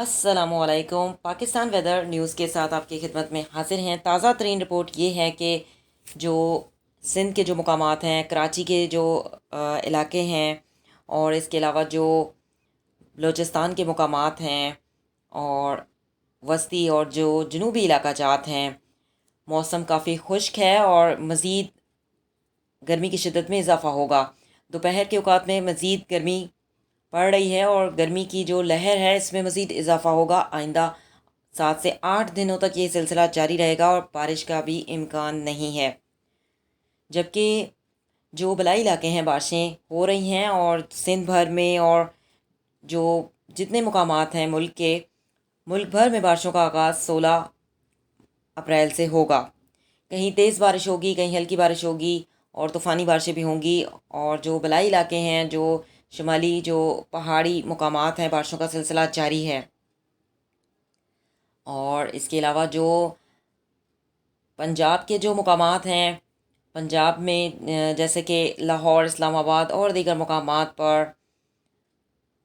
अस्सलामु अलैकुम। Pakistan weather news के साथ आपकी खिदमत में हाजिर हैं। ताज़ा तरीन रिपोर्ट ये है कि जो सिंध के जो मुकामात हैं, कराची के जो इलाके हैं, और इसके अलावा जो बलूचिस्तान के मुकामात हैं और वस्ती और जो जनूबी इलाका जात हैं, मौसम काफ़ी खुश्क है और मज़ीद गर्मी की शिद्दत में इजाफ़ा होगा। दोपहर के औकात में मज़ीद गर्मी पड़ रही है और गर्मी की जो लहर है इसमें मज़ीद इजाफ़ा होगा। आइंदा 7 से 8 दिनों तक ये सिलसिला जारी रहेगा और बारिश का भी इम्कान नहीं है। जबकि जो बलाई इलाके हैं, बारिशें हो रही हैं और सिंध भर में और जो जितने मुकामात हैं मुल्क भर में बारिशों का आगाज़ 16 अप्रैल से होगा। कहीं तेज़ बारिश होगी, कहीं हल्की बारिश होगी और तूफ़ानी बारिशें भी होंगी। और जो बलाई इलाके हैं, जो शुमाली जो पहाड़ी मुकामात हैं, बारिशों का सिलसिला जारी है। और इसके अलावा जो पंजाब के जो मुकामात हैं, पंजाब में जैसे कि लाहौर, इस्लामाबाद और दीगर मुकामात पर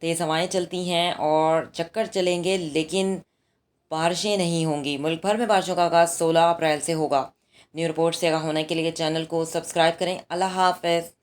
तेज़ हवाएं चलती हैं और चक्कर चलेंगे, लेकिन बारिशें नहीं होंगी। मुल्क भर में बारिशों का आगाज़ 16 अप्रैल से होगा। न्यू रिपोर्ट से आगाह होने के लिए चैनल को सब्सक्राइब करें। अल्लाह हाफ़िज़।